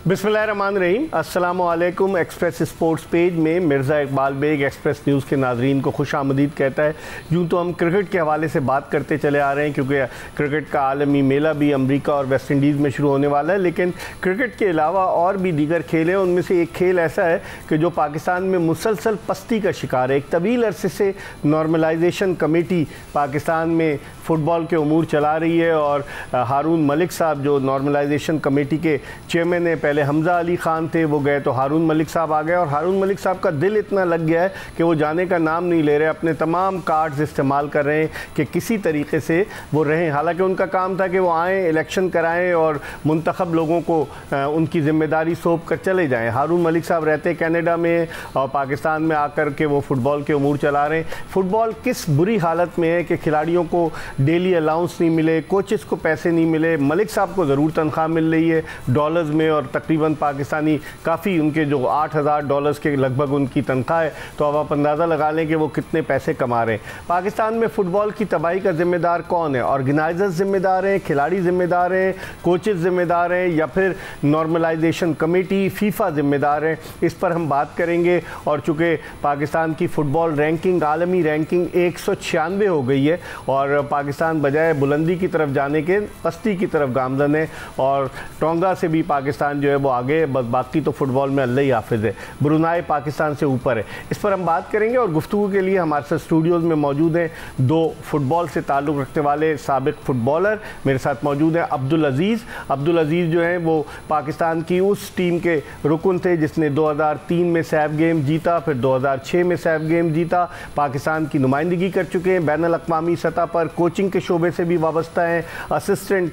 बिस्मिल्लाहिर्रहमानिर्रहीम। अस्सलामुअलैकुम। Express sports page में मिर्ज़ा इकबाल बेग एक्सप्रेस न्यूज़ के नाज़रीन को खुशामदीद कहता है। यूँ तो हम क्रिकेट के हवाले से बात करते चले आ रहे हैं क्योंकि क्रिकेट का आलमी मेला भी अमेरिका और वेस्ट इंडीज़ में शुरू होने वाला है, लेकिन क्रिकेट के अलावा और भी दीगर खेल हैं। उनमें से एक खेल ऐसा है कि जो पाकिस्तान में मुसलसल पस्ती का शिकार है। एक तवील अरसे से नॉर्मलाइजेशन कमेटी पाकिस्तान में फ़ुटबॉल के उमूर चला रही है और हारून मलिक साहब जो नॉर्मलाइजेशन कमेटी के चेयरमैन है, पहले हमज़ा अली ख़ान थे, वो गए तो हारून मलिक साहब आ गए और हारून मलिक साहब का दिल इतना लग गया है कि वो जाने का नाम नहीं ले रहे, अपने तमाम कार्ड्स इस्तेमाल कर रहे हैं कि किसी तरीके से वो रहें। हालांकि उनका काम था कि वो आएँ, इलेक्शन कराएँ और मुंतखब लोगों को उनकी ज़िम्मेदारी सौंप कर चले जाएँ। हारून मलिक साहब रहते कनाडा में और पाकिस्तान में आकर के वो फ़ुटबॉल के उमूर चला रहे हैं। फ़ुटबॉल किस बुरी हालत में है कि खिलाड़ियों को डेली अलाउंस नहीं मिले, कोचेस को पैसे नहीं मिले। मलिक साहब को ज़रूर तनख्वाह मिल रही है डॉलर्स में और तकरीबन पाकिस्तानी काफ़ी उनके जो $8,000 के लगभग उनकी तनख्वाह है, तो अब आप अंदाज़ा लगा लें कि वो कितने पैसे कमा रहे हैं। पाकिस्तान में फ़ुटबॉल की तबाही का ज़िम्मेदार कौन है? ऑर्गेनाइजर्स ज़िम्मेदार हैं, खिलाड़ी ज़िम्मेदार हैं, कोचेस ज़िम्मेदार हैं या फिर नॉर्मलाइजेशन कमेटी फीफा ज़िम्मेदार है? इस पर हम बात करेंगे। और चूँकि पाकिस्तान की फ़ुटबॉल रैंकिंग, आलमी रैंकिंग 196 हो गई है और पाकिस्तान बजाय बुलंदी की तरफ जाने के पस्ती की तरफ गामज़न है और टोंगा से भी पाकिस्तान जो है वो आगे है। बस बाकी तो फुटबॉल में अल्लाह ही हाफिज़ है। ब्रुनाई पाकिस्तान से ऊपर है। इस पर हम बात करेंगे और गुफ्तगू के लिए हमारे साथ स्टूडियोज़ में मौजूद हैं दो फुटबॉल से ताल्लुक़ रखने वाले साबिक़ फुटबॉलर। मेरे साथ मौजूद हैं अब्दुल अज़ीज़। अब्दुल अज़ीज़ जो हैं वो पाकिस्तान की उस टीम के रुकन थे जिसने 2003 में सैफ गेम जीता, फिर 2006 में सैफ गेम जीता। पाकिस्तान की नुमाइंदगी कर चुके हैं बैनुल-अक़वामी सतह पर, कोचिंग के शोबे से भी वाबस्ता हैं, असिस्टेंट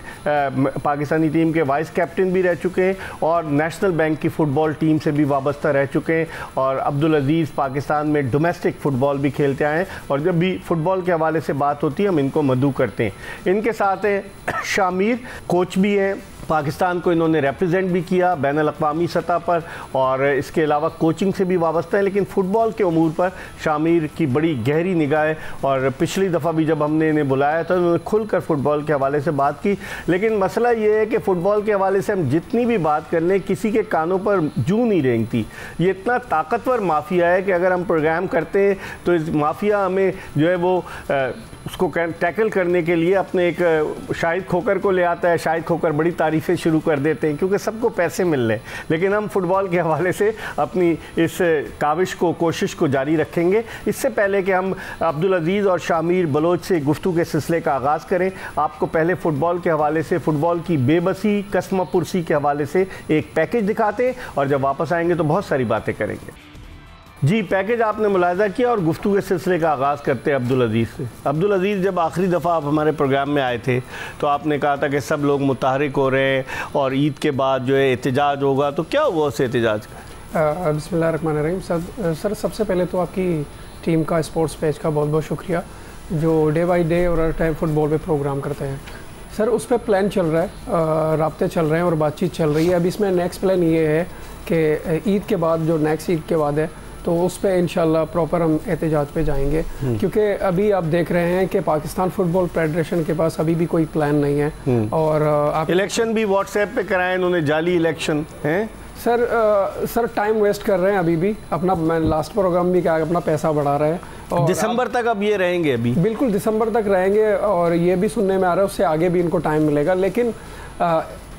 पाकिस्तानी टीम के वाइस कैप्टन भी रह चुके हैं और नेशनल बैंक की फ़ुटबॉल टीम से भी वाबस्ता रह चुके हैं। और अब्दुल अज़ीज़ पाकिस्तान में डोमेस्टिक फ़ुटबॉल भी खेलते आए हैं और जब भी फ़ुटबॉल के हवाले से बात होती है हम इनको मदऊ करते हैं। इनके साथ हैं शामिर, कोच भी हैं, पाकिस्तान को इन्होंने रिप्रेजेंट भी किया बैनुल-अक़वामी सतह पर और इसके अलावा कोचिंग से भी वाबस्ता है, लेकिन फ़ुटबॉल के उमूर पर शामिर की बड़ी गहरी निगाह है। और पिछली दफ़ा भी जब हमने इन्हें बुलाया था उन्होंने खुलकर फ़ुटबॉल के हवाले से बात की, लेकिन मसला ये है कि फ़ुटबॉल के हवाले से हम जितनी भी बात कर लें किसी के कानों पर जूं नहीं रेंगती। ये इतना ताकतवर माफिया है कि अगर हम प्रोग्राम करते हैं तो इस माफिया हमें जो है वो उसको टैकल करने के लिए अपने एक शाहिद खोकर को ले आता है। शाहिद खोकर बड़ी तारीफ़ें शुरू कर देते हैं क्योंकि सबको पैसे मिल रहे हैं, लेकिन हम फुटबॉल के हवाले से अपनी इस काविश को, कोशिश को जारी रखेंगे। इससे पहले कि हम अब्दुल अज़ीज़ और शामिर बलोच से गुफ्तगू के सिलसिले का आगाज़ करें, आपको पहले फ़ुटबॉल के हवाले से, फ़ुटबॉल की बेबसी, कसम पुरसी के हवाले से एक पैकेज दिखाते हैं और जब वापस आएंगे तो बहुत सारी बातें करेंगे। जी, पैकेज आपने मुलाहिज़ा किया और गुफ्तगू के सिलसिले का आगाज़ करते हैं अब्दुल अज़ीज़ से। अब्दुल अज़ीज़, जब आखिरी दफ़ा आप हमारे प्रोग्राम में आए थे तो आपने कहा था कि सब लोग मुतहरिक हो रहे हैं और ईद के बाद जो है एहतजाज होगा, तो क्या हुआ उस एहतजाज का? बिस्मिल्लाहिर्रहमानिर्रहीम। सर सबसे पहले तो आपकी टीम का, स्पोर्ट्स पेज का बहुत बहुत शुक्रिया जो डे बाई डे और हर टाइम फ़ुटबॉल पे प्रोग्राम करते हैं। सर उस पर प्लान चल रहा है, राब्ते चल रहे हैं और बातचीत चल रही है। अब इसमें नेक्स्ट प्लान ये है कि ईद के बाद, जो नेक्स्ट ईद के बाद है, तो उस पर इंशाल्लाह प्रॉपर हम एहतजाज पे जाएंगे क्योंकि अभी आप देख रहे हैं कि पाकिस्तान फुटबॉल फेडरेशन के पास अभी भी कोई प्लान नहीं है। और आप इलेक्शन भी व्हाट्सएप पे कराए इन्होंने, जाली इलेक्शन हैं सर टाइम वेस्ट कर रहे हैं अभी भी। अपना मैं लास्ट प्रोग्राम भी क्या, अपना पैसा बढ़ा रहे हैं और दिसंबर तक अब ये रहेंगे, अभी बिल्कुल दिसंबर तक रहेंगे और ये भी सुनने में आ रहा है उससे आगे भी इनको टाइम मिलेगा। लेकिन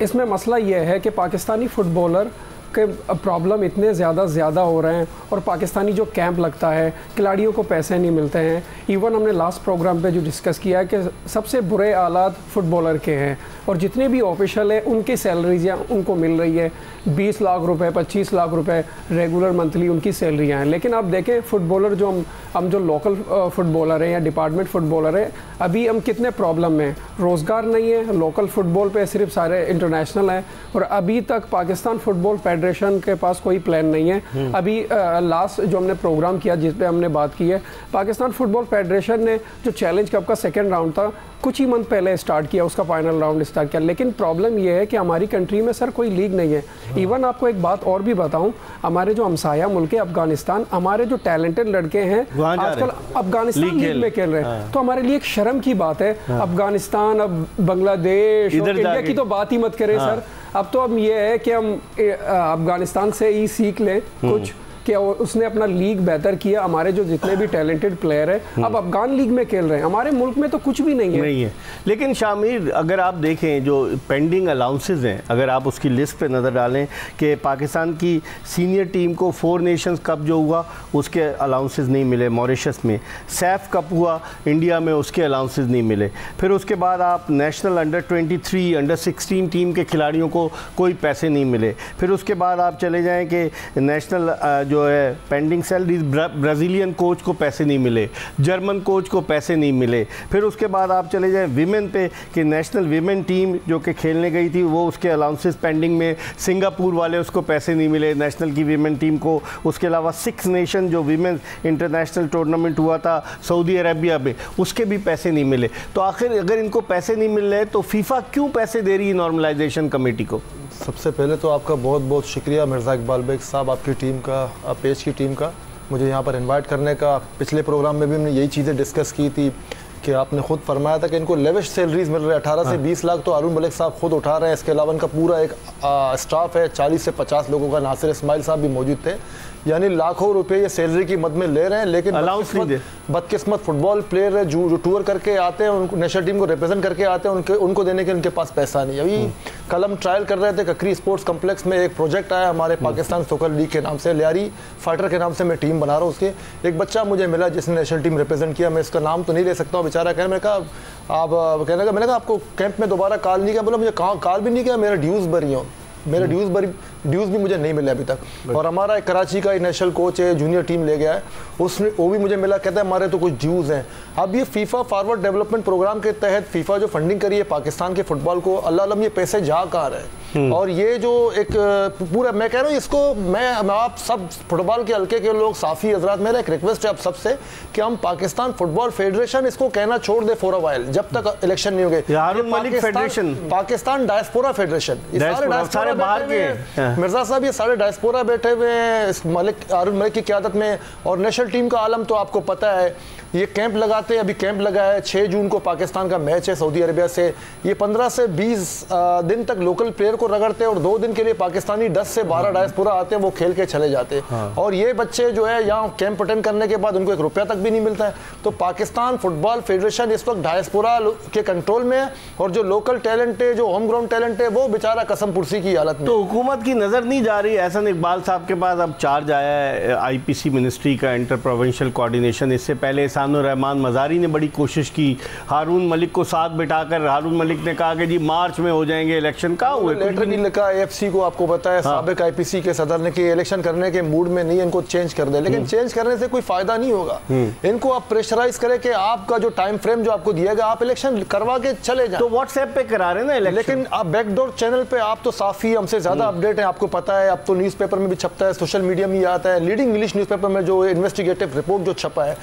इसमें मसला ये है कि पाकिस्तानी फ़ुटबॉलर के प्रॉब्लम इतने ज़्यादा हो रहे हैं और पाकिस्तानी जो कैंप लगता है, खिलाड़ियों को पैसे नहीं मिलते हैं। इवन हमने लास्ट प्रोग्राम पे जो डिस्कस किया है कि सबसे बुरे हालात फ़ुटबॉलर के हैं और जितने भी ऑफिशियल है उनकी सैलरीज़ उनको मिल रही है 20 लाख रुपए, 25 लाख रुपए रेगुलर मंथली उनकी सैलरियाँ हैं। लेकिन आप देखें फ़ुटबॉलर जो हम जो लोकल फ़ुटबॉलर हैं या डिपार्टमेंट फ़ुटबॉलर हैं, अभी हम कितने प्रॉब्लम में, रोज़गार नहीं है, लोकल फ़ुटबॉल पे सिर्फ सारे इंटरनेशनल हैं और अभी तक पाकिस्तान फ़ुटबॉल फेडरेशन के पास कोई प्लान नहीं है। अभी लास्ट जो हमने प्रोग्राम किया जिस पे हमने बात की है, पाकिस्तान फ़ुटबॉल फेडरेशन ने जो चैलेंज कप का सेकेंड राउंड था कुछ ही मंथ पहले स्टार्ट किया, उसका फाइनल राउंड स्टार्ट किया। लेकिन प्रॉब्लम ये है कि हमारी कंट्री में सर कोई लीग नहीं है। इवन आपको एक बात और भी बताऊं, हमारे जो हमसाया मुल्क है अफगानिस्तान, हमारे जो टैलेंटेड लड़के हैं आजकल अफगानिस्तान लीग में खेल रहे हैं। तो हमारे लिए एक शर्म की बात है। अफगानिस्तान, अब बांग्लादेश, इंडिया की तो बात ही मत करें सर। अब तो अब ये है कि हम अफगानिस्तान से ही सीख लें कुछ कि उसने अपना लीग बेहतर किया, हमारे जो जितने भी टैलेंटेड प्लेयर हैं अब अफगान लीग में खेल रहे हैं, हमारे मुल्क में तो कुछ भी नहीं है। लेकिन शामिर, अगर आप देखें जो पेंडिंग अलाउंसेस हैं, अगर आप उसकी लिस्ट पे नज़र डालें कि पाकिस्तान की सीनियर टीम को 4 नेशंस कप जो हुआ उसके अलाउंसेस नहीं मिले मॉरिशस में, सैफ कप हुआ इंडिया में उसके अलाउंसेस नहीं मिले, फिर उसके बाद आप नेशनल अंडर 23 अंडर 16 टीम के खिलाड़ियों को कोई पैसे नहीं मिले, फिर उसके बाद आप चले जाएँ कि नेशनल जो है पेंडिंग सैलरीज, ब्राज़ीलियन कोच को पैसे नहीं मिले, जर्मन कोच को पैसे नहीं मिले, फिर उसके बाद आप चले जाएं विमेन पे कि नेशनल विमेन टीम जो कि खेलने गई थी वो उसके अलाउंसेस पेंडिंग में, सिंगापुर वाले उसको पैसे नहीं मिले नेशनल की विमेन टीम को। उसके अलावा 6 नेशन जो विमेन इंटरनेशनल टूर्नामेंट हुआ था सऊदी अरबिया में, उसके भी पैसे नहीं मिले। तो आखिर अगर इनको पैसे नहीं मिल रहे तो फीफा क्यों पैसे दे रही है नॉर्मलाइजेशन कमेटी को? सबसे पहले तो आपका बहुत बहुत शुक्रिया मिर्ज़ा इकबाल बेग साहब, आपकी टीम का, पेज की टीम का, मुझे यहाँ पर इनवाइट करने का। पिछले प्रोग्राम में भी हमने यही चीज़ें डिस्कस की थी कि आपने खुद फरमाया था कि इनको लेविश सैलरीज मिल रहे हैं, 18 से 20 लाख तो हारून मलिक साहब खुद उठा रहे हैं। इसके अलावा इनका पूरा एक स्टाफ है 40 से 50 लोगों का, नासिर इस्माइल साहब भी मौजूद थे, यानी लाखों रुपए ये सैलरी की मद में ले रहे हैं। लेकिन बदकिस्मत फुटबॉल प्लेयर है जो टूर करके आते हैं, उनको नेशनल टीम को रिप्रेजेंट करके आते हैं, उनको देने के उनके पास पैसा नहीं। अभी कल हम ट्रायल कर रहे थे ककरी स्पोर्ट्स कम्प्लेक्स में, एक प्रोजेक्ट आया हमारे पाकिस्तान सोकर लीग के नाम से, लियारी फाइटर के नाम से मैं टीम बना रहा हूँ। उसके एक बच्चा मुझे मिला जिसने नेशनल टीम रिप्रेजेंट किया, मैं इसका नाम तो नहीं ले सकता हूँ, बेचारा कहने, मैंने कहा आप कहने का, मैंने कहा आपको कैंप में दोबारा कॉल नहीं किया, बोला मुझे कॉल भी नहीं किया, मेरा ड्यूज़ भरी हो, मेरा ड्यूज़ भी मुझे नहीं मिले अभी तक। और हमारा एक कराची का नेशनल कोच है, जूनियर टीम ले गया है, उसने वो भी मुझे मिला, कहता है हमारे तो कुछ ड्यूज़ हैं। अब ये फीफा फॉरवर्ड डेवलपमेंट प्रोग्राम के तहत फीफा जो फंडिंग करी है पाकिस्तान के फुटबॉल को, अल्लाह अलम ये पैसे जा कहाँ रहे। और ये जो एक पूरा, मैं कह रहा हूँ इसको, मैं आप सब फुटबॉल के हल्के के लोग, साफ़ी हजरात, मेरा एक रिक्वेस्ट है आप सबसे कि हम पाकिस्तान फुटबॉल फेडरेशन इसको कहना छोड़ दे फॉर अ व्हाइल, जब तक इलेक्शन नहीं हो गए। पाकिस्तान डायस्पोरा फेडरेशन, सारे बाहर के मिर्जा साहब, ये सारे डायस्पोरा बैठे हुए हैं हारून मलिक की क़यादत में। और नेशनल टीम का आलम तो आपको पता है, ये कैंप लगाते हैं, अभी कैंप लगा है 6 जून को पाकिस्तान का मैच है सऊदी अरबिया से, ये 15 से 20 दिन तक लोकल प्लेयर को रगड़ते हैं और 2 दिन के लिए पाकिस्तानी 10 से 12 डायस्पोरा आते हैं, वो खेल के चले जाते हैं। और ये बच्चे जो है यहाँ कैंप अटेंड करने के बाद उनको 1 रुपया तक भी नहीं मिलता है। तो पाकिस्तान फुटबॉल फेडरेशन इस वक्त डायस्पोरा के कंट्रोल में है, और जो लोकल टैलेंट है, जो होम ग्राउंड टैलेंट है, वो बेचारा कसम पुरसी की हालत में। तो हुकूमत की नज़र नहीं जा रही? एहसन इकबाल साहब के पास अब चार्ज आया है IPC मिनिस्ट्री का, इंटर प्रोविंशियल कोऑर्डिनेशन। इससे पहले रहमान मज़ारी ने बड़ी कोशिश की, हारून मलिक को साथ बिठाकर हारून मलिक ने कहा कि जी मार्च में हो जाएंगे इलेक्शन। का हुए लेटर नहीं लिखा AFC को, आपको पता है साबिक IPC के सदर ने कि इलेक्शन करने के मूड में नहीं, इनको चेंज कर दे। लेकिन चेंज करने से कोई फायदा नहीं होगा, इनको आप प्रेशराइज करें कि आपका जो टाइम फ्रेम जो आपको दिया गया, आप इलेक्शन करवा के चले जाएं। तो व्हाट्सएप पे करा रहे ना, लेकिन आप बैकडोर चैनल पे आप तो साफी हमसे ज्यादा अपडेट है, आपको पता है, अब तो न्यूज़पेपर में भी छपता है, सोशल मीडिया में आता है, लीडिंग इंग्लिश न्यूज़पेपर में जो इन्वेस्टिगेटिव रिपोर्ट जो छपा है,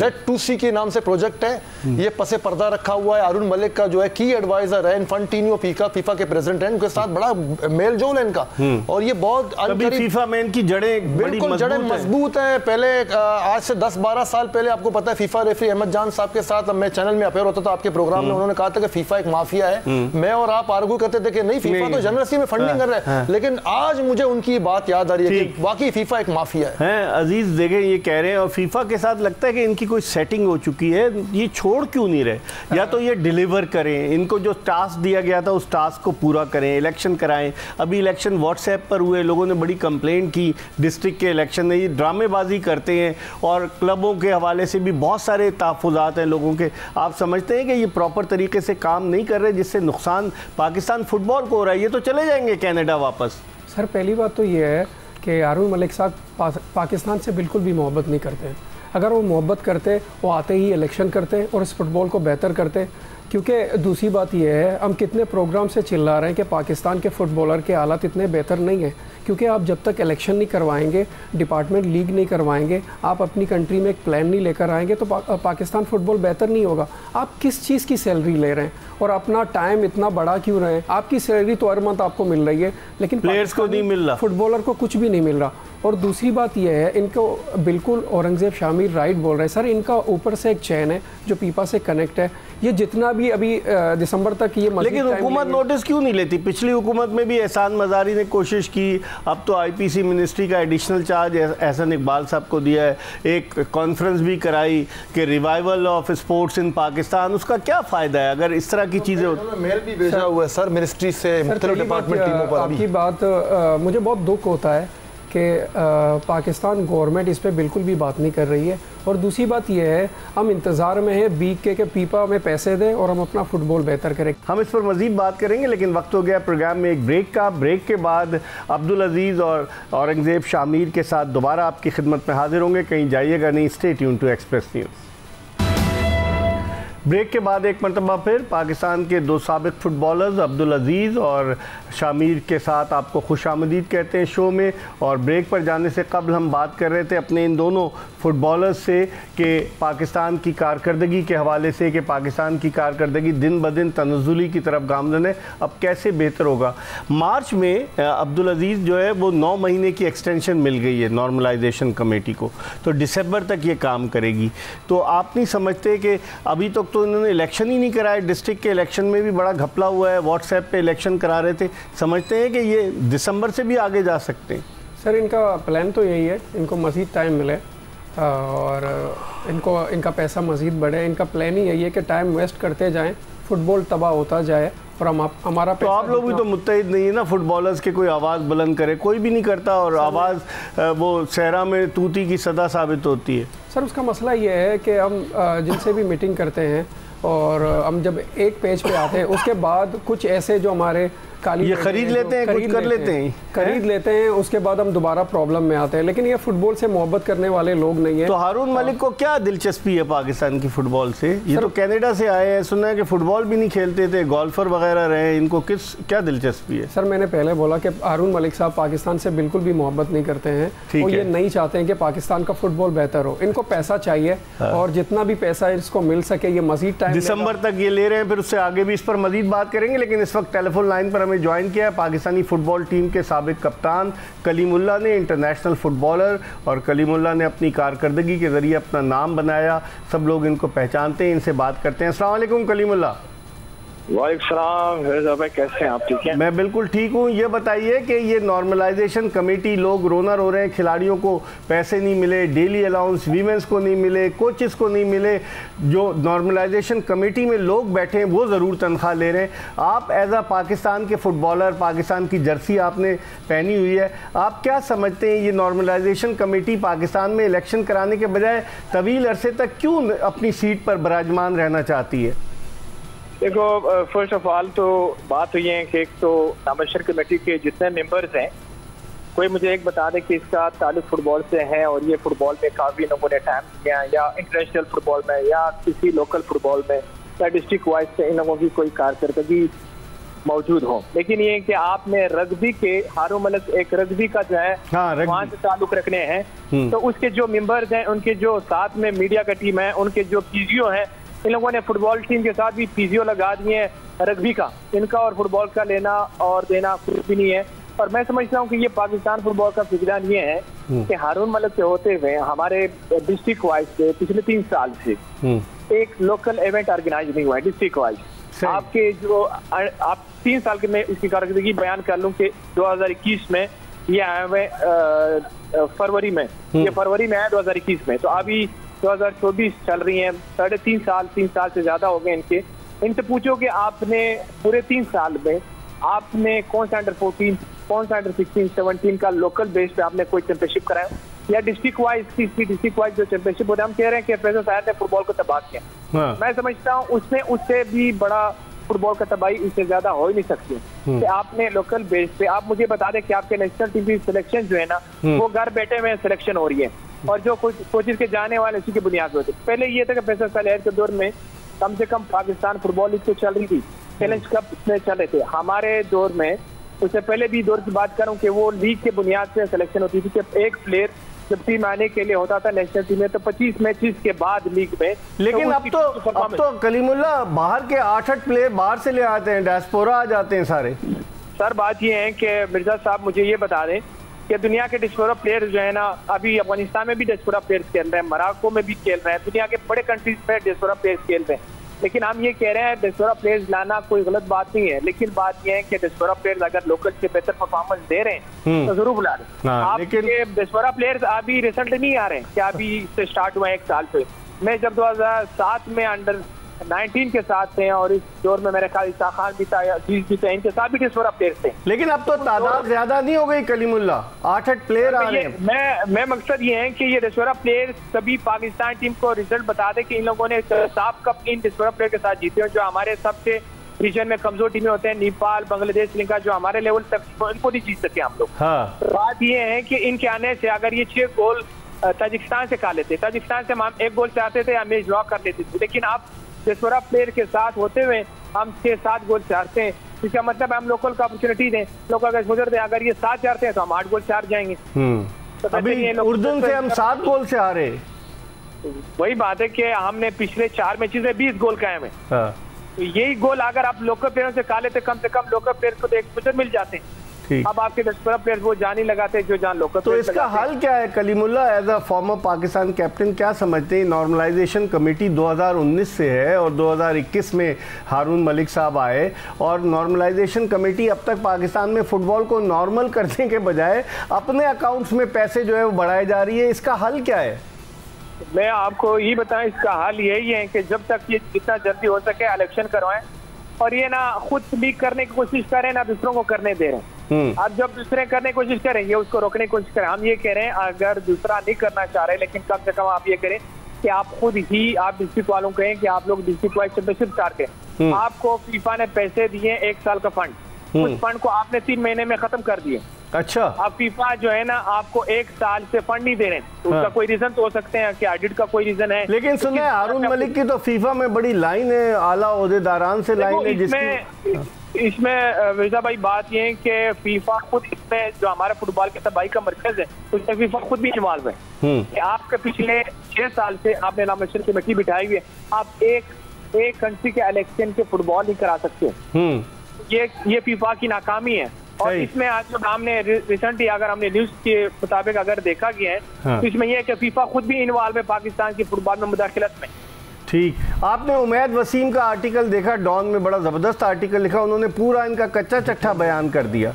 Z2C के नाम से प्रोजेक्ट है, ये पसे पर्दा रखा हुआ है। हारून मलिक का जो है की एडवाइजर है, इन्फेंटिनो फीफा के प्रेसिडेंट हैं, उनके साथ बड़ा मेल जोल है इनका। और ये बहुत फीफा में इनकी जड़ें बिल्कुल जड़ें मजबूत है। पहले आज से 10-12 साल पहले आपको पता है फीफा रेफरी अहमद जान साहब के साथ मैं चैनल में अपेयर होता था आपके प्रोग्राम में, उन्होंने कहा था कि फीफा एक माफिया है। मैं और आप आर्गू करते थे कि नहीं, फीफा तो जनरसी में फंडिंग कर रहा है। लेकिन आज मुझे उनकी बात याद आ रही है कि वाकई फीफा एक माफिया है। अजीज देखें, ये कह रहे हैं, और फीफा के साथ लगता है कि इनकी कोई सेटिंग हो चुकी है, ये छोड़ क्यों नहीं रहे? या तो ये डिलीवर करें, इनको जो टास्क दिया गया था उस टास्क को पूरा करें, इलेक्शन कराएं। अभी इलेक्शन व्हाट्सएप पर हुए, लोगों ने बड़ी कंप्लेंट की डिस्ट्रिक्ट के इलेक्शन में, ये ड्रामेबाजी करते हैं और क्लबों के हवाले से भी बहुत सारे तहफ़्फ़ुज़ात हैं लोगों के। आप समझते हैं कि ये प्रॉपर तरीके से काम नहीं कर रहे, जिससे नुकसान पाकिस्तान फुटबॉल को हो रहा है? ये तो चले जाएंगे कनाडा वापस। सर पहली बात तो ये है कि हारून मलिक साहब पाकिस्तान से बिल्कुल भी मोहब्बत नहीं करते हैं। अगर वो मोहब्बत करते, वो आते ही इलेक्शन करते और इस फुटबॉल को बेहतर करते। क्योंकि दूसरी बात यह है, हम कितने प्रोग्राम से चिल्ला रहे हैं कि पाकिस्तान के फुटबॉलर के हालात इतने बेहतर नहीं हैं, क्योंकि आप जब तक इलेक्शन नहीं करवाएंगे, डिपार्टमेंट लीग नहीं करवाएंगे, आप अपनी कंट्री में एक प्लान नहीं लेकर आएंगे, तो पाकिस्तान फुटबॉल बेहतर नहीं होगा। आप किस चीज़ की सैलरी ले रहे हैं और अपना टाइम इतना बड़ा क्यों रहे हैं? आपकी सैलरी तो हर मंथ आपको मिल रही है, लेकिन प्लेयर्स को नहीं मिल रहा, फुटबॉलर को कुछ भी नहीं मिल रहा। और दूसरी बात यह है, इनको बिल्कुल औरंगज़ेब शामिर राइट बोल रहे हैं सर, इनका ऊपर से एक चैन है जो पीपा से कनेक्ट है। ये जितना भी अभी दिसंबर तक ये लेकिन हुकूमत नोटिस क्यों नहीं लेती? पिछली हुकूमत में भी एहसान मज़ारी ने कोशिश की, अब तो आईपीसी मिनिस्ट्री का एडिशनल चार्ज एहसन इकबाल साहब को दिया है, एक कॉन्फ्रेंस भी कराई कि revival of sports in Pakistan, उसका क्या फ़ायदा है अगर इस तरह की चीज़ें? मेल भी भेजा हुआ है सर मिनिस्ट्री से, मुख्तलिफ डिपार्टमेंट टीमों पर। आपकी बात मुझे बहुत दुख होता है कि पाकिस्तान गवर्नमेंट इस पर बिल्कुल भी बात नहीं कर रही है। और दूसरी बात यह है, हम इंतज़ार में हैं BK के पीपा में पैसे दें और हम अपना फुटबॉल बेहतर करें। हम इस पर मज़ीद बात करेंगे, लेकिन वक्त हो गया प्रोग्राम में एक ब्रेक का। ब्रेक के बाद अब्दुल अजीज़ और औरंगज़ेब शामिर के साथ दोबारा आपकी खिदमत में हाजिर होंगे। कहीं जाइएगा नहीं, stay tune to Express News. Break के बाद एक मरतबा फिर पाकिस्तान के दो साबिक फुटबॉलर्स अब्दुल अजीज़ और शामिर के साथ आपको खुशामदीद कहते हैं शो में। और ब्रेक पर जाने से कबल हम बात कर रहे थे अपने इन दोनों फुटबॉलर्स से कि पाकिस्तान की कारकर्दगी के हवाले से कि पाकिस्तान की कारकर्दगी दिन ब दिन तनज़्ज़ुली की तरफ गामज़न है, अब कैसे बेहतर होगा। मार्च में अब्दुल अजीज़ जो है वो 9 महीने की एक्सटेंशन मिल गई है नॉर्मलाइजेशन कमेटी को, तो दिसंबर तक ये काम करेगी। तो आप नहीं समझते कि अभी तक तो इन्होंने इलेक्शन ही नहीं कराए, डिस्ट्रिक्ट के इलेक्शन में भी बड़ा घपला हुआ है, व्हाट्सएप पे इलेक्शन करा रहे थे, समझते हैं कि ये दिसंबर से भी आगे जा सकते हैं? सर इनका प्लान तो यही है, इनको मज़ीद टाइम मिले और इनका पैसा मज़ीद बढ़े। इनका प्लान ही यही है कि टाइम वेस्ट करते जाएं, फुटबॉल तबाह होता जाए और हमारा तो आप लोग भी तो मुत्तहिद नहीं है ना फुटबॉलर्स के, कोई आवाज़ बुलंद करे, कोई भी नहीं करता और आवाज़ वो सहरा में तूती की सदा साबित होती है। सर उसका मसला ये है कि हम जिनसे भी मीटिंग करते हैं और हम जब एक पेज पे आते हैं उसके बाद कुछ ऐसे जो हमारे ये खरीद लेते हैं, कुछ कर लेते हैं, खरीद लेते हैं, उसके बाद हम दोबारा प्रॉब्लम में आते हैं। लेकिन ये फुटबॉल से मोहब्बत करने वाले लोग नहीं है। तो हारून मलिक को क्या दिलचस्पी है पाकिस्तान की फुटबॉल से? ये तो कनाडा से आए हैं, सुना है कि फुटबॉल भी नहीं खेलते थे, गोल्फर वगैरह रहे, इनको क्या दिलचस्पी है? सर मैंने पहले बोला कि हारून मलिक साहब पाकिस्तान से बिल्कुल भी मोहब्बत नहीं करते हैं, वो ये नहीं चाहते हैं कि पाकिस्तान का फुटबॉल बेहतर हो। इनको पैसा चाहिए और जितना भी पैसा इसको मिल सके ये मजीद टाइम दिसंबर तक ये ले रहे हैं, फिर उससे आगे भी इस पर मजीद बात करेंगे। लेकिन इस वक्त टेलीफोन लाइन पर हमें ज्वाइन किया है पाकिस्तानी फुटबॉल टीम के साबिक कप्तान कलीमुल्लाह ने, इंटरनेशनल फुटबॉलर, और कलीमुल्लाह ने अपनी कारकर्दगी के ज़रिए अपना नाम बनाया, सब लोग इनको पहचानते हैं। इनसे बात करते हैं। अस्सलाम वालेकुम कलीमुल्लाह। वालेकुम, कैसे हैं आप? ठीक है, मैं बिल्कुल ठीक हूँ। ये बताइए कि ये नॉर्मलाइजेशन कमेटी, लोग रोना रो रहे हैं, खिलाड़ियों को पैसे नहीं मिले, डेली अलाउंस वीमेंस को नहीं मिले, कोचेस को नहीं मिले, जो नॉर्मलाइजेशन कमेटी में लोग बैठे हैं वो ज़रूर तनख्वाह ले रहे हैं। आप एज आ पाकिस्तान के फुटबॉलर, पाकिस्तान की जर्सी आपने पहनी हुई है, आप क्या समझते हैं ये नॉर्मलाइजेशन कमेटी पाकिस्तान में इलेक्शन कराने के बजाय तवील अरसे तक क्यों अपनी सीट पर विराजमान रहना चाहती है? देखो, फर्स्ट ऑफ ऑल तो बात हुई है कि एक तो नामशर कमेटी के जितने मेंबर्स हैं, कोई मुझे एक बता दे कि इसका ताल्लुक फुटबॉल से है और ये फुटबॉल में काफ़ी लोगों ने टाइम किया, या इंटरनेशनल फुटबॉल में या किसी लोकल फुटबॉल में या डिस्ट्रिक्ट वाइज से इन लोगों की कोई कारकर्दगी मौजूद हो। लेकिन ये कि आपने रग्बी के, हारून मलिक एक रग्बी का जो है वहाँ से ताल्लुक रखने हैं, तो उसके जो मेंबर्स हैं, उनके जो साथ में मीडिया का टीम है, उनके जो पीजीओ हैं, इन लोगों ने फुटबॉल टीम के साथ भी पीजीओ लगा दिए हैं रग्बी का। इनका और फुटबॉल का लेना और देना कुछ भी नहीं है। और मैं समझता हूँ कि ये पाकिस्तान फुटबॉल का फिजरान ये है कि हारून मलिक के होते हुए हमारे डिस्ट्रिक्ट वाइज से पिछले 3 साल से एक लोकल इवेंट ऑर्गेनाइज नहीं हुआ है डिस्ट्रिक्ट वाइज। आपके जो आप 3 साल के मैं इसकी कारकर्दगी बयान कर लूँ कि 2021 में ये आए हुए फरवरी में, ये फरवरी में आया 2021 में, तो अभी 2024 चल रही हैं, 3.5 साल से ज्यादा हो गए इनसे पूछो कि आपने पूरे 3 साल में आपने कौन सा अंडर 14, कौन सा अंडर 16, 17 का लोकल बेस पे आपने कोई चैंपियनशिप कराया, या डिस्ट्रिक्ट वाइज डिस्ट्रिक्ट वाइज जो चैंपियनशिप होता है, हम कह रहे हैं कि प्रेजेंस आया था फुटबॉल को तबाह किया। मैं समझता हूँ उसमें उससे भी बड़ा फुटबॉल का तबाही इससे ज्यादा हो ही नहीं सकती कि आपने लोकल बेस पे, आप मुझे बता दें कि आपके नेशनल टीम की सिलेक्शन जो है ना वो घर बैठे हुए सिलेक्शन हो रही है, और जो कोचिज के जाने वाले उसी के बुनियाद पे होते। पहले ये था कि फैसल सालेर के दौर में कम से कम पाकिस्तान फुटबॉल लीग तो चल रही थी, चैलेंज कप में चल रहे थे। हमारे दौर में, उससे पहले भी दौर की बात करूं कि वो लीग के बुनियाद से सिलेक्शन होती थी कि एक प्लेयर जब टीम आने के लिए होता था नेशनल टीम में तो 25 मैचेस के बाद लीग में। लेकिन तो अब तो कलीमुल्लाह बाहर के 8 प्लेयर बाहर से ले आते हैं, डायस्पोरा आ जाते हैं सारे। सर बात ये है कि मिर्जा साहब मुझे ये बता दें कि दुनिया के डिस्पोरा प्लेयर जो है ना, अभी अफगानिस्तान में भी डिस्पोरा प्लेयर्स खेल रहे हैं, मोरक्को में भी खेल रहे हैं, दुनिया के बड़े कंट्रीज में डिस्पोरा प्लेयर्स खेल रहे हैं। लेकिन हम ये कह रहे हैं डिस्पोरा प्लेयर्स लाना कोई गलत बात नहीं है, लेकिन बात ये है कि डिस्पोरा प्लेयर्स अगर लोकल से बेहतर परफॉर्मेंस दे रहे हैं तो जरूर बुला रहे हैं। आप ये डिस्पोरा प्लेयर्स अभी रिजल्ट नहीं आ रहे हैं कि अभी से स्टार्ट हुआ है 1 साल से। मैं जब 2007 में अंडर 19 के साथ थे और इस दौर में मेरे ख्याल इसा खान भी था, अजीज भी थे, इनके साथ भी डिस्पोरा प्लेयर्स थे। लेकिन अब तो तादाद ज्यादा नहीं हो गई कलीमुल्ला, 8 प्लेयर आ रहे हैं। मैं मकसद ये है कि ये डिस्पोरा प्लेयर्स कभी पाकिस्तान टीम को रिजल्ट बता दे कि इन लोगों ने साफ कप इन डिस्पोरा प्लेयर के साथ जीते, जो हमारे सबसे रीजन में कमजोर टीमें होते हैं, नेपाल, बांग्लादेश, श्रीलंका, जो हमारे लेवल तक इनको नहीं जीत सके हम लोग। बात ये है कि इनके आने से अगर ये 6 गोल ताजिकिस्तान से खा लेते, ताजिकिस्तान से हम 1 गोल से आते थे या मैच ड्रॉ कर लेते थे, लेकिन आप डिस्पोरा प्लेयर के साथ होते हुए हम 6-7 गोल से हारते हैं। इसका मतलब हम लोकल को अपॉर्चुनिटी दें, लोकल का एक्सपोजर दें। अगर ये 7 हारते हैं तो हम 8 गोल से हार जाएंगे। तो अभी उर्दून से हम 7 गोल से हारे। वही बात है कि हमने पिछले 4 मैचेस में 20 गोल कायम है। तो यही गोल अगर आप लोकल प्लेयरों से खा लेते, कम से कम लोकल प्लेयर को तो एक्सपोजर मिल जाते हैं। अब आपके डिस्पोरा प्लेयर्स वो जान ही लगाते हैं जो जान लोकल। तो इसका हल क्या है Kalimullah, as a former Pakistan captain क्या समझते हैं? नॉर्मलाइजेशन कमेटी 2019 से है और 2021 में हारून मलिक साहब आए, और नॉर्मलाइजेशन कमेटी अब तक पाकिस्तान में फुटबॉल को नॉर्मल करने के बजाय अपने अकाउंट्स में पैसे जो है वो बढ़ाए जा रही है। इसका हल क्या है? मैं आपको ये बताऊं, इसका हल यही है कि जब तक ये जितना जल्दी हो सके इलेक्शन करवाएं, और ये ना खुद लीक करने की कोशिश करें ना दूसरों को करने दे रहे हैं। अब जब दूसरे करने की कोशिश करेंगे उसको रोकने की कोशिश करें। हम ये कह रहे हैं अगर दूसरा नहीं करना चाह रहे, लेकिन कम से कम आप ये करें कि आप खुद ही आप डिस्ट्रिक्ट वालों कहें कि आप लोग डिस्ट्रिक्ट वाइज चैंपियनशिप स्टार्ट करें। आपको फीफा ने पैसे दिए 1 साल का फंड, उस फंड को आपने 3 महीने में खत्म कर दिए। अच्छा, अब फीफा जो है ना आपको 1 साल से फंड नहीं दे रहे हैं, तो उसका कोई रीजन तो हो सकते हैं कि ऑडिट का कोई रीजन है। लेकिन सुने हारून मलिक की तो फीफा में बड़ी लाइन है, आला ओहदेदारान से लाइन है जिसमें इसमें मिर्जा भाई बात ये है कि फीफा खुद इसमें जो हमारा फुटबॉल के तबाही का मरकज है उसमें फीफा खुद भी इन्वॉल्व है। आपके पिछले 6 साल से आपने नॉमिनेशन कमेटी बिठाई हुई है, आप एक कंट्री के इलेक्शन के फुटबॉल नहीं करा सकते। ये फीफा की नाकामी है। और इसमें आज जो हमने रिसेंटली अगर हमने न्यूज के मुताबिक अगर देखा गया है तो इसमें यह है कि फीफा खुद भी इन्वॉल्व है पाकिस्तान की फुटबॉल में मुदाखलत में। ठीक, आपने उमैद वसीम का आर्टिकल देखा, डॉन में बड़ा ज़बरदस्त आर्टिकल लिखा, उन्होंने पूरा इनका कच्चा चट्ठा बयान कर दिया।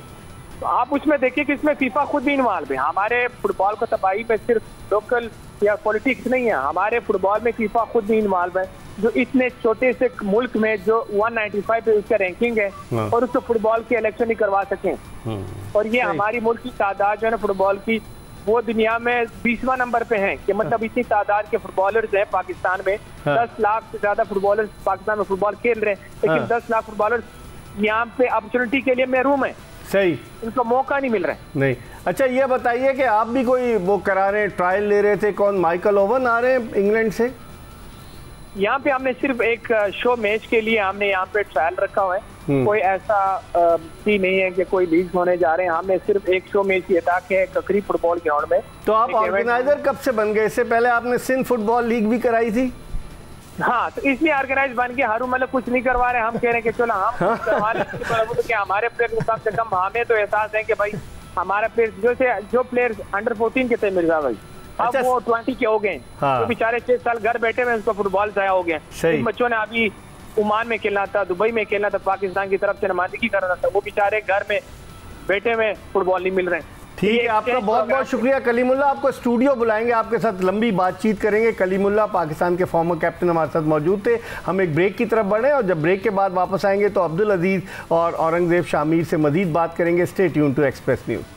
तो आप उसमें देखिए कि इसमें फीफा खुद भी इन्वॉल्व है। हमारे फुटबॉल को तबाही में सिर्फ लोकल या पॉलिटिक्स नहीं है, हमारे फुटबॉल में फीफा खुद भी इन्वॉल्व है। जो इतने छोटे से मुल्क में जो 195 पे उसका रैंकिंग है और उसको फुटबॉल के इलेक्शन नहीं करवा सके, और ये हमारी मुल्क की तादाद जो है ना फुटबॉल की वो दुनिया में 20वां नंबर पे हैं कि मतलब इतनी तादाद के फुटबॉलर्स हैं पाकिस्तान में। 10 लाख से ज्यादा फुटबॉलर्स पाकिस्तान में फुटबॉल खेल रहे हैं, लेकिन 10 लाख फुटबॉलर्स यहाँ पे अपॉर्चुनिटी के लिए महरूम है। सही, इनको मौका नहीं मिल रहा है। नहीं, अच्छा ये बताइए कि आप भी कोई वो करा रहे हैं, ट्रायल ले रहे थे, कौन माइकल ओवन आ रहे हैं इंग्लैंड से? यहाँ पे हमने सिर्फ एक शो मैच के लिए हमने यहाँ पे ट्रायल रखा हुआ है, कोई ऐसा भी नहीं है कि कोई लीग होने जा रहे हैं। हमने सिर्फ एक शो मैच किया था कि ककरी फुटबॉल ग्राउंड में। तो आप ऑर्गेनाइजर कब से बन गए? इससे पहले आपने सिंध फुटबॉल लीग भी कराई थी। हाँ, तो इसलिए ऑर्गेनाइज बन के हारून मतलब कुछ नहीं करवा रहे, हम कह रहे हैं कि चलो हम हमारे प्लेयर को कम से कम हमें तो एहसास है कि भाई हमारे प्लेयर जो प्लेयर्स अंडर 14 के थे मिर्जा भाई, अब वो 20 के हो गए। तो बेचारे 6 साल घर बैठे हुए उसका फुटबॉल जाया हो गया। बच्चों ने अभी ओमान में खेलना था, दुबई में खेलना था, पाकिस्तान की तरफ से नुमाइंदगी करना था, वो बेचारे घर में बैठे हुए फुटबॉल नहीं मिल रहे हैं। ठीक है, आपका बहुत बहुत शुक्रिया कलीमुल्ला। आपको स्टूडियो बुलाएंगे, आपके साथ लंबी बातचीत करेंगे। कलीमुल्ला पाकिस्तान के फॉर्मर कैप्टन हमारे साथ मौजूद थे। हम एक ब्रेक की तरफ बढ़े और जब ब्रेक के बाद वापस आएंगे तो अब्दुल अजीज़ और औरंगजेब शामिर से मजीद बात करेंगे। Stay tune to Express News.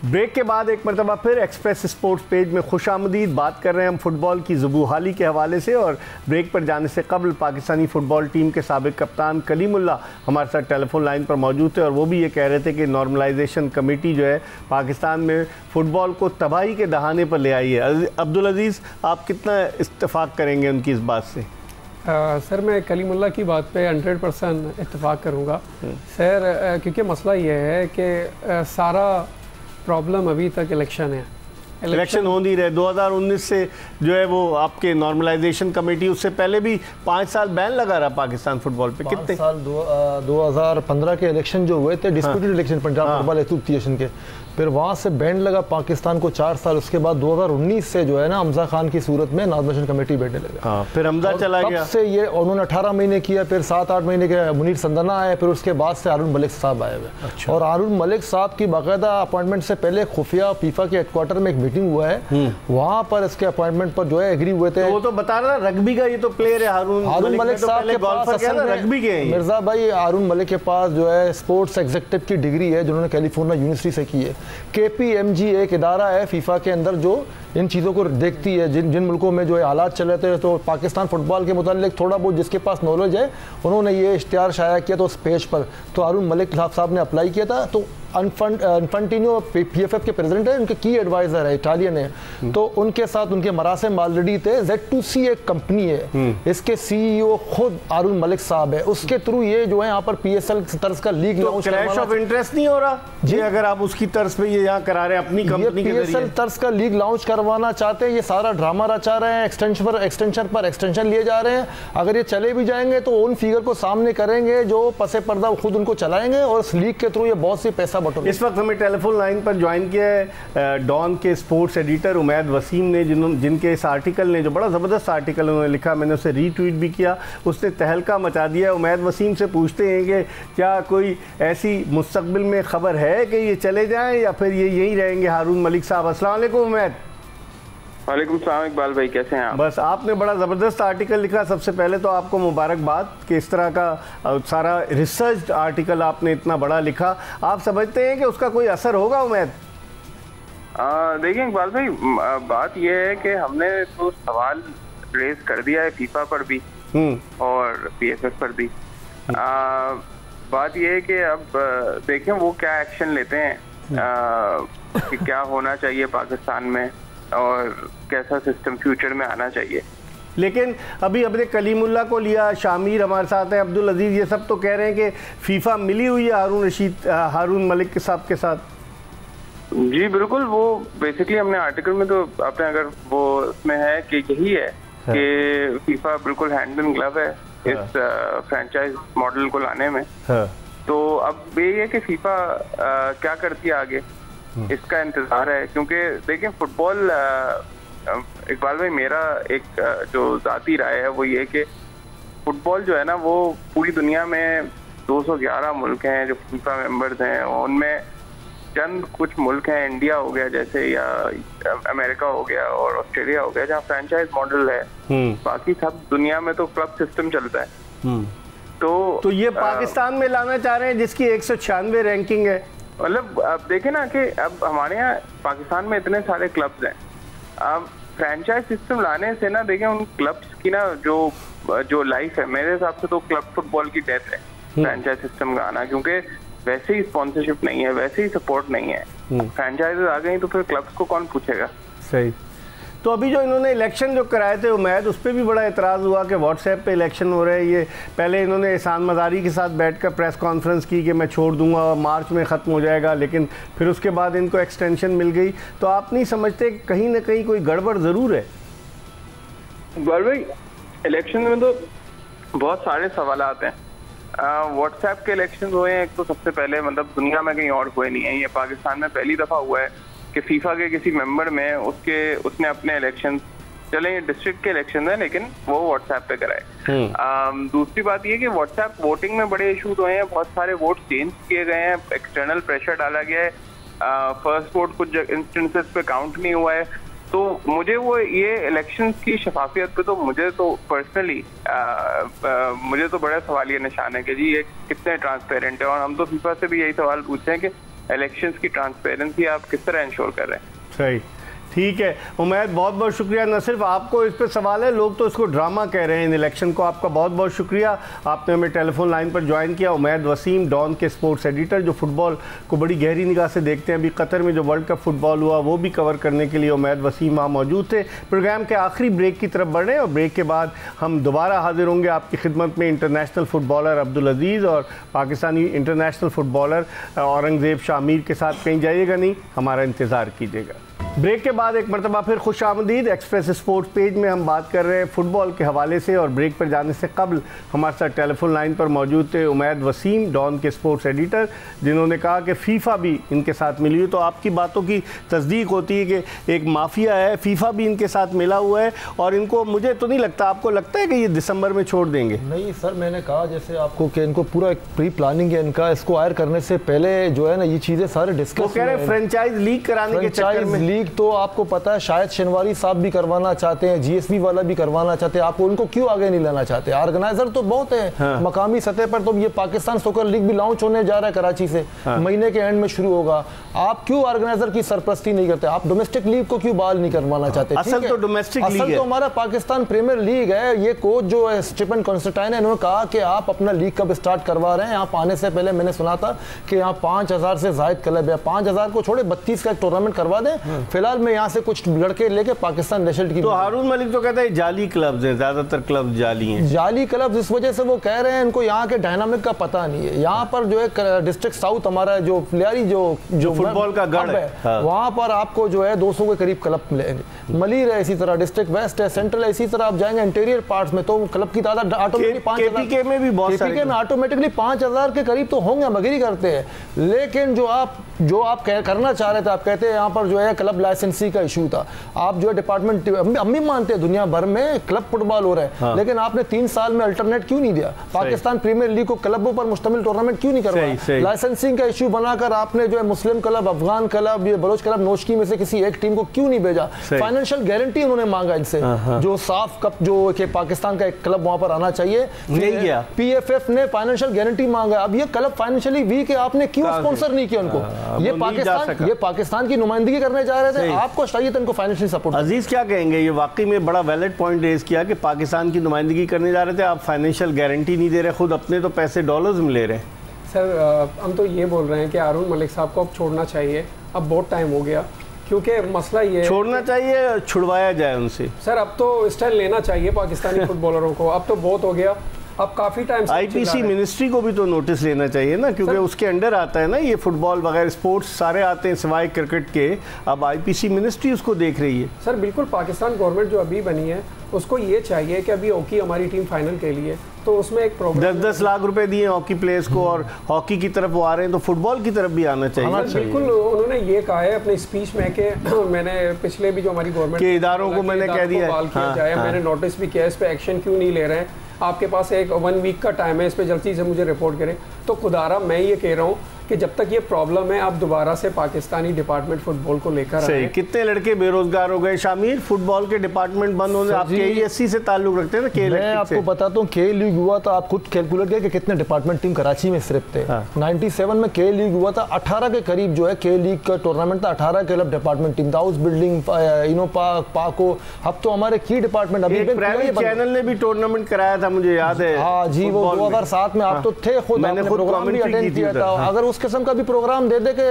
Break के बाद एक मरतबा फिर एक्सप्रेस स्पोर्ट्स पेज में खुशामदीद। बात कर रहे हैं हम फुटबॉल की ज़ुबूहाली के हवाले से, और ब्रेक पर जाने से कबल पाकिस्तानी फ़ुटबॉल टीम के साबिक कप्तान कलीमुल्ला हमारे साथ टेलीफोन लाइन पर मौजूद थे, और वो भी ये कह रहे थे कि नॉर्मलाइजेशन कमेटी जो है पाकिस्तान में फ़ुटबॉल को तबाही के दहाने पर ले आई है। अब्दुल अजीज़, आप कितना इत्तेफाक करेंगे उनकी इस बात से? सर, मैं कलीमुल्ला की बात पे 100% इत्तेफाक करूँगा सर, क्योंकि मसला ये है कि सारा प्रॉब्लम अभी तक इलेक्शन है। इलेक्शन हो नहीं रहे। 2019 से जो है वो आपके नॉर्मलाइजेशन कमेटी, उससे पहले भी 5 साल बैन लगा रहा पाकिस्तान फुटबॉल पे। कितने साल 2015 के इलेक्शन जो हुए थे, disputed election Punjab football association के, फिर वहाँ से बैंड लगा पाकिस्तान को 4 साल, उसके बाद 2019 से जो है ना हमजा खान की सूरत में नाज़ कमेटी बैठने लगे। हाँ, फिर हमजा चला गया, से ये उन्होंने 18 महीने किया, फिर 7-8 महीने के मुनीर संदना आए, फिर उसके बाद से हारून मलिक साहब आए हुए। अच्छा। और हारून मलिक साहब की बाकायदा अपॉइंटमेंट से पहले खुफिया फीफा के हेडक्वार्टर में एक मीटिंग हुआ है, वहाँ पर इसके अपॉइंटमेंट पर जो है एग्री हुए थे। तो वो तो बता रहा रग्बी का ये तो प्लेयर है हारून मलिक साहब के पास रग्बी के मिर्जा भाई हारून मलिक के पास जो है स्पोर्ट्स एग्जीक्यूटिव की डिग्री है, जिन्होंने कैलिफोर्निया यूनिवर्सिटी से की है। KPMG एक इदारा है फीफा के अंदर जो इन चीज़ों को देखती है, जिन मुल्कों में जो है हालात चल रहे थे, तो पाकिस्तान फुटबॉल के मुतालिक थोड़ा बहुत जिसके पास नॉलेज है उन्होंने ये इश्तिहार शाया किया। तो उस पेज पर तो हारून मलिक साहब ने अप्लाई किया था। तो इन्फेंटिनो PFF के प्रेसिडेंट है, उनके की एडवाइज़र है, इटालियन है, तो उनके साथ उनके मरासिम ऑलरेडी थे। Z2C एक कंपनी है, इसके CEO खुद हारून मलिक साहब है, उसके थ्रू ये जो है यहाँ पर PSL तर्ज का लीग तो क्लैश ऑफ इंटरेस्ट नहीं हो रहा जी? अगर आप उसकी तर्ज पे ये यहाँ करा रहे हैं अपनी कंपनी के जरिए, PSL तर्ज का लीग लॉन्च करवाना चाहते हैं, ये सारा ड्रामा रचा रहे हैं, एक्सटेंशन लिए जा रहे हैं। अगर ये चले भी जाएंगे तो उन फिगर को सामने करेंगे जो पसे पर्दा खुद उनको चलाएंगे, और इस लीग के थ्रू ये बहुत सी पैसा। इस वक्त हमें टेलीफोन लाइन पर ज्वाइन किया है डॉन के स्पोर्ट्स एडिटर उमैद वसीम ने, जिनके इस आर्टिकल ने, जो बड़ा ज़बरदस्त आर्टिकल उन्होंने लिखा, मैंने उसे रीट्वीट भी किया, उसने तहलका मचा दिया। उमैद वसीम से पूछते हैं कि क्या कोई ऐसी मुस्तकबिल में ख़बर है कि ये चले जाएं या फिर ये यहीं रहेंगे हारून मलिक साहब? अस्सलाम वालेकुम उमैद। वालेकुम सलाम इकबाल भाई, कैसे हैं आप? बस आपने बड़ा ज़बरदस्त आर्टिकल लिखा, सबसे पहले तो आपको मुबारकबाद कि इस तरह का सारा रिसर्च आर्टिकल आपने इतना बड़ा लिखा। आप समझते हैं कि उसका कोई असर होगा उमैद? देखिए इकबाल भाई, बात यह है कि हमने तो सवाल रेज कर दिया है फीफा पर भी और PFF पर भी। बात यह है कि अब देखें वो क्या एक्शन लेते हैं, कि क्या होना चाहिए पाकिस्तान में और कैसा सिस्टम फ्यूचर में आना चाहिए। लेकिन अभी अपने कलीमुल्ला को लिया, शामिर हमारे साथ हैं, अब्दुल अजीज़, ये सब तो कह रहे हैं कि फीफा मिली हुई है हारून मलिक साहब के साथ। जी बिल्कुल, वो बेसिकली हमने आर्टिकल में तो आपने अगर वो उसमें है कि यही है कि फीफा बिल्कुल हैंड इन ग्लव है इस फ्रेंचाइज मॉडल को लाने में। तो अब ये है कि फीफा क्या करती है आगे, इसका इंतजार है। क्योंकि देखिए फुटबॉल, इकबाल भाई, मेरा एक जो जाती राय है वो ये कि फुटबॉल जो है ना वो पूरी दुनिया में 211 मुल्क हैं जो फीफा मेंबर्स हैं, उनमें चंद कुछ मुल्क हैं, इंडिया हो गया जैसे, या अमेरिका हो गया और ऑस्ट्रेलिया हो गया, जहाँ फ्रेंचाइज मॉडल है। बाकी सब दुनिया में तो क्लब सिस्टम चलता है। तो ये पाकिस्तान में लाना चाह रहे हैं जिसकी 196 रैंकिंग है। मतलब अब देखें ना कि अब हमारे यहाँ पाकिस्तान में इतने सारे क्लब्स हैं, अब फ्रेंचाइज सिस्टम लाने से ना, देखें उन क्लब्स की ना जो लाइफ है, मेरे हिसाब से तो क्लब फुटबॉल की डेथ है फ्रेंचाइज सिस्टम का आना। क्योंकि वैसे ही स्पॉन्सरशिप नहीं है, वैसे ही सपोर्ट नहीं है, फ्रेंचाइजेस आ गई तो फिर क्लब्स को कौन पूछेगा। सही। तो अभी जो इन्होंने इलेक्शन जो कराए थे उमैद, उस पर भी बड़ा एतराज़ हुआ कि व्हाट्सएप पे इलेक्शन हो रहे हैं। ये पहले इन्होंने एहसान मज़ारी के साथ बैठकर प्रेस कॉन्फ्रेंस की कि मैं छोड़ दूंगा, मार्च में ख़त्म हो जाएगा, लेकिन फिर उसके बाद इनको एक्सटेंशन मिल गई। तो आप नहीं समझते कि कहीं ना कहीं कोई गड़बड़ ज़रूर है? भाई इलेक्शन में तो बहुत सारे सवाल आते हैं। व्हाट्सएप के इलेक्शन हुए हैं एक तो सबसे पहले, मतलब दुनिया में कहीं और हुए नहीं है, ये पाकिस्तान में पहली दफ़ा हुआ है कि फीफा के किसी मेंबर में उसने अपने इलेक्शन, चले ये डिस्ट्रिक्ट के इलेक्शन है लेकिन वो व्हाट्सएप पे कराए। दूसरी बात ये कि व्हाट्सएप वोटिंग में बड़े इशूज हुए हैं, बहुत सारे वोट चेंज किए गए हैं, एक्सटर्नल प्रेशर डाला गया है, फर्स्ट वोट कुछ इंस्टेंसेस पे काउंट नहीं हुआ है। तो मुझे वो ये इलेक्शन की शफाफियत पे तो मुझे तो पर्सनली मुझे तो बड़ा सवाल ये निशान है कि जी ये कितने ट्रांसपेरेंट है। और हम तो फीफा से भी यही सवाल पूछते हैं कि इलेक्शंस की ट्रांसपेरेंसी आप किस तरह इंश्योर कर रहे हैं। सही, ठीक है उमैद, बहुत बहुत शुक्रिया। न सिर्फ आपको इस पर सवाल है, लोग तो इसको ड्रामा कह रहे हैं इन इलेक्शन को। आपका बहुत बहुत शुक्रिया, आपने हमें टेलीफोन लाइन पर ज्वाइन किया। उमैद वसीम, डॉन के स्पोर्ट्स एडिटर, जो फुटबॉल को बड़ी गहरी निगाह से देखते हैं। अभी कतर में जो वर्ल्ड कप फुटबॉल हुआ वो भी कवर करने के लिए उमैद वसीम वहाँ मौजूद थे। प्रोग्राम के आखिरी ब्रेक की तरफ बढ़ रहे हैं और ब्रेक के बाद हम दोबारा हाजिर होंगे आपकी खिदमत में। इंटरनेशनल फुटबॉलर अब्दुल अजीज़ और पाकिस्तानी इंटरनेशनल फुटबॉलर औरंगज़ेब शामिर के साथ। कहीं जाइएगा नहीं, हमारा इंतज़ार कीजिएगा। ब्रेक के बाद एक मरतबा फिर खुश आमदीद। एक्सप्रेस स्पोर्ट्स पेज में हम बात कर रहे हैं फुटबॉल के हवाले से, और ब्रेक पर जाने से कबल हमारे साथ टेलीफोन लाइन पर मौजूद थे उमैद वसीम, डॉन के स्पोर्ट्स एडिटर, जिन्होंने कहा कि फीफा भी इनके साथ मिली हुई। तो आपकी बातों की तस्दीक होती है कि एक माफिया है, फीफा भी इनके साथ मिला हुआ है, और इनको, मुझे तो नहीं लगता, आपको लगता है कि ये दिसंबर में छोड़ देंगे? नहीं सर, मैंने कहा जैसे आपको कि इनको पूरा एक प्री प्लानिंग है इनका, इसको हायर करने से पहले जो है ना ये चीज़ें सारे डिस्कस। वो कह रहे हैं फ्रेंचाइज लीग कराने के चक्कर में। लीग तो आपको पता है शायद शनवारी साहब भी करवाना चाहते हैं, जीएसबी वाला भी करवाना चाहते हैं, आपको उनको क्यों आगे नहीं लाना चाहते? ऑर्गेनाइजर तो बहुत है। हाँ। मकामी सतह पर तो ये पाकिस्तान सॉकर लीग भी लॉन्च होने जा रहा है कराची से। हाँ। महीने के एंड में शुरू होगा। आप क्यों ऑर्गेनाइजर की सरपरस्ती नहीं करते? आप डोमेस्टिक लीग को क्यों बहाल नहीं करवाना चाहते? असल तो डोमेस्टिक लीग है, असल तो हमारा पाकिस्तान प्रीमियर लीग है। ये कोच जो है स्टीफन कॉन्स्टेंटाइन है, इन्होंने कहा कि आप अपना लीग कब स्टार्ट करवा रहे हैं? यहाँ आने से पहले मैंने सुना था कि यहाँ 5000 से जायद क्लब है। 5000 को छोड़े 32 का एक टूर्नामेंट करवा दें। फिलहाल मैं यहाँ से कुछ लड़के लेके पाकिस्तान नेशनल की। तो हारून मलिक तो कहता है जाली क्लब्स हैं, ज्यादातर क्लब जाली हैं। जाली क्लब्स इस वजह से वो कह रहे हैं इनको यहाँ के डायनामिक का पता नहीं है। यहाँ पर जो है डिस्ट्रिक्ट साउथ हमारा जो प्लेयरी जो फुटबॉल का गढ़ है, हाँ। वहाँ पर आपको जो है 200 के करीब क्लब मिलेंगे। मलीर है, इसी तरह डिस्ट्रिक्ट वेस्ट है, सेंट्रल है, इसी तरह आप जाएंगे इंटीरियर पार्ट्स में तो क्लब की तादाद ऑटोमेटिकली 5000 में भी बहुत सारे में ऑटोमेटिकली 5000 के करीब तो होंगे, मगरी करते हैं। लेकिन जो आप करना चाह रहे थे, आप कहते हैं यहाँ पर जो है क्लब लाइसेंसी का इशू था। आप जो है डिपार्टमेंट, हम भी मानते हैं दुनिया भर में क्लब फुटबॉल हो रहा है। हाँ। लेकिन आपने 3 साल में अल्टरनेट क्यों नहीं दिया? पाकिस्तान प्रीमियर लीग को क्लबों पर मुश्तमिल टूर्नामेंट क्यों नहीं करवाया? लाइसेंसिंग का इशू बनाकर आपने जो है मुस्लिम क्लब, अफगान क्लब, ये बलोच क्लब, नोशकी में से किसी एक टीम को क्यों नहीं भेजा? फाइनेंशियल गारंटी उन्होंने मांगा इनसे, जो साफ कप जो कि पाकिस्तान का एक क्लब वहां पर आना चाहिए, नहीं गया। पीएफएफ ने फाइनेंशियल गारंटी मांगा। अब ये क्लब फाइनेंशियली वीक है, आपने क्यों स्पॉन्सर नहीं किया उनको? ये पाकिस्तान की नुमाइंदगी करने जा रहे थे, आपको चाहिए था इनको फाइनेंशियल सपोर्ट। अजीज क्या कहेंगे? ये वाकई में बड़ा वैलिड पॉइंट रेज किया कि पाकिस्तान की नुमाइंदगी करने जा रहे थे, आप फाइनेंशियल गारंटी नहीं दे रहे, खुद अपने तो पैसे डॉलर्स में ले रहे हैं। सर हम तो ये बोल रहे हैं कि हारून मलिक साहब को अब छोड़ना चाहिए, अब बहुत टाइम हो गया। क्योंकि मसला ये छोड़ना चाहिए, छुड़वाया जाए उनसे। सर अब तो स्टाइल लेना चाहिए पाकिस्तानी फुटबॉलरों को, अब तो बहुत हो गया। अब काफ़ी टाइम से आईपीसी मिनिस्ट्री को भी तो नोटिस लेना चाहिए ना, क्योंकि उसके अंडर आता है ना ये फुटबॉल वगैरह, स्पोर्ट्स सारे आते हैं सिवाय क्रिकेट के। अब आईपीसी मिनिस्ट्री उसको देख रही है। सर बिल्कुल, पाकिस्तान गवर्नमेंट जो अभी बनी है उसको ये चाहिए कि अभी हॉकी हमारी टीम फाइनल के लिए, तो उसमें एक प्रोग्राम 10-10 लाख रुपए दिए हॉकी प्लेयर्स को, और हॉकी की तरफ वो आ रहे हैं, तो फुटबॉल की तरफ भी आना चाहिए। बिल्कुल, उन्होंने ये कहा है अपनी स्पीच में कि मैंने पिछले भी जो हमारी गवर्नमेंट के इदारों को मैंने कह दिया, मैंने नोटिस भी किया, इस पे एक्शन क्यों नहीं ले रहे हैं? आपके पास एक 1 वीक का टाइम है, इस पे जल्दी से मुझे रिपोर्ट करें। तो खुदारा मैं ये कह रहा हूँ कि जब तक ये प्रॉब्लम है, आप दोबारा से पाकिस्तानी डिपार्टमेंट फुटबॉल को लेकर आए। कितने लड़के बेरोजगार हो गए शामिर, फुटबॉल के डिपार्टमेंट बंद होने। आप केईएससी से ताल्लुक रखते हैं ना? मैं आपको बताता हूँ, के लीग हुआ था, आप खुद कैलकुलेट करें कि कितने डिपार्टमेंट टीम कराची में सिर्फ थे। 97 में के लीग हुआ था, 18 के करीब जो है के लीग का टूर्नामेंट था, 18 क्लब डिपार्टमेंट टीम था। हाउस बिल्डिंग, पाको, अब तो हमारे की डिपार्टमेंट अभी प्राइवेट चैनल ने भी टूर्नामेंट कराया था, मुझे याद है। हाँ जी, वो 2007 में आप तो थे खुद, मैंने प्रोग्राम भी अटेंड किया था। अगर उस किस्म का भी प्रोग्राम दे दे के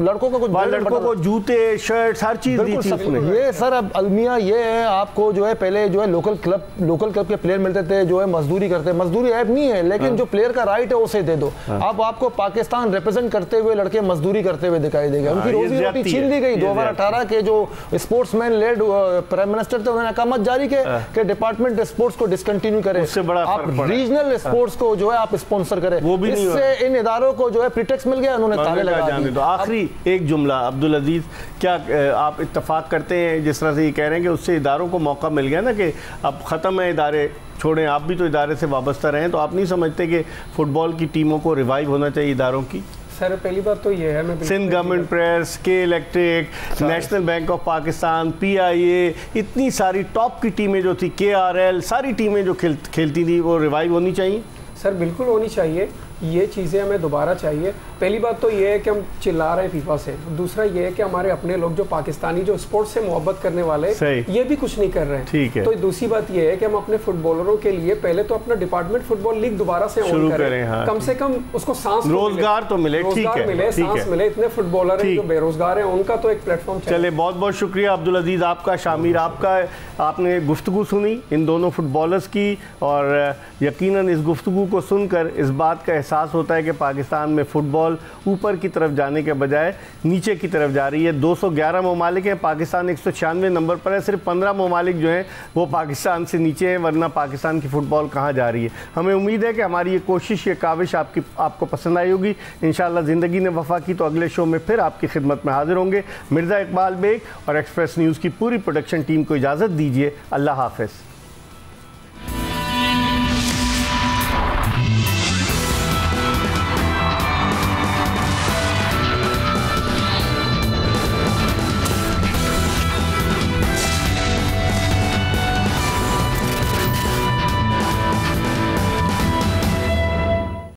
लड़कों को, कुछ लड़कों को जूते, शर्ट, हर चीज दी थी उसमें। ये सर अब अलमिया ये है, आपको जो है पहले जो है लोकल क्लब के प्लेयर मिलते थे, जो है मजदूरी करते, मजदूरी ऐप नहीं है, लेकिन जो प्लेयर का राइट है उसे दे दो। अब आपको पाकिस्तान रिप्रेजेंट करते हुए लड़के मजदूरी करते हुए दिखाई देगा, उनकी रोजी रोटी छीन ली गई। 2018 के जो स्पोर्ट्समैन लेड प्राइम मिनिस्टर थे, उन्होंने अहकाम जारी किया कि डिपार्टमेंट स्पोर्ट्स को डिसकंटिन्यू करें, आप रीजनल स्पोर्ट्स को जो है आप स्पॉन्सर करें। इससे इन इदारों को जो है प्रीटेक्स्ट मिल गया, उन्होंने ताले लगा दिए। तो आखिरी एक जुमला अब्दुल अजीज, क्या आप इत्तफाक करते हैं जिस तरह से ये कह रहे हैं कि उससे इदारों को मौका मिल गया ना कि अब ख़त्म है इदारे, छोड़ें, आप भी तो इदारे से वाबस्ता रहें, तो आप नहीं समझते कि फुटबॉल की टीमों को रिवाइव होना चाहिए इदारों की? सर पहली बात तो ये है, मैं सिंध गवर्नमेंट प्रेस, के electric, national bank of Pakistan, PIA, इतनी सारी टॉप की टीमें जो थी, KRL, सारी टीमें जो खेलती थी वो रिवाइव होनी चाहिए। सर बिल्कुल होनी चाहिए, ये चीज़ें हमें दोबारा चाहिए। पहली बात तो ये है कि हम चिल्ला रहे हैं फीफा से, दूसरा ये है कि हमारे अपने लोग जो पाकिस्तानी जो स्पोर्ट्स से मोहब्बत करने वाले ये भी कुछ नहीं कर रहे हैं। ठीक है। तो दूसरी बात ये है कि हम अपने फुटबॉलरों के लिए पहले तो अपना डिपार्टमेंट फुटबॉल लीग दोबारा से ऑन करें, हाँ, कम से कम उसको सांस रोजगार तो मिले, रोजगार मिले, सांस मिले। इतने फुटबॉलर हैं जो बेरोजगार हैं, उनका तो एक प्लेटफॉर्म चाहिए। चले, बहुत बहुत शुक्रिया अब्दुल अजीज आपका, शामिर आपका, आपने गुफ्तगू सुनी इन दोनों फुटबॉलर्स की, और यकीनन इस गुफ्तगू को सुनकर इस बात का एहसास होता है कि पाकिस्तान में फ़ुटबॉल ऊपर की तरफ जाने के बजाय नीचे की तरफ जा रही है। 211 ममालिक हैं, पाकिस्तान 196 नंबर पर है। सिर्फ 15 ममालिक जो हैं वो पाकिस्तान से नीचे हैं, वरना पाकिस्तान की फ़ुटबॉल कहाँ जा रही है। हमें उम्मीद है कि हमारी ये कोशिश, ये काविश आपको पसंद आई होगी। इंशाअल्लाह ज़िंदगी ने वफ़ा की तो अगले शो में फिर आपकी खिदमत में हाजिर होंगे। मिर्ज़ा इकबाल बेग और एक्सप्रेस न्यूज़ की पूरी प्रोडक्शन टीम को इजाज़त दीजिए। अल्लाह हाफ़िज़।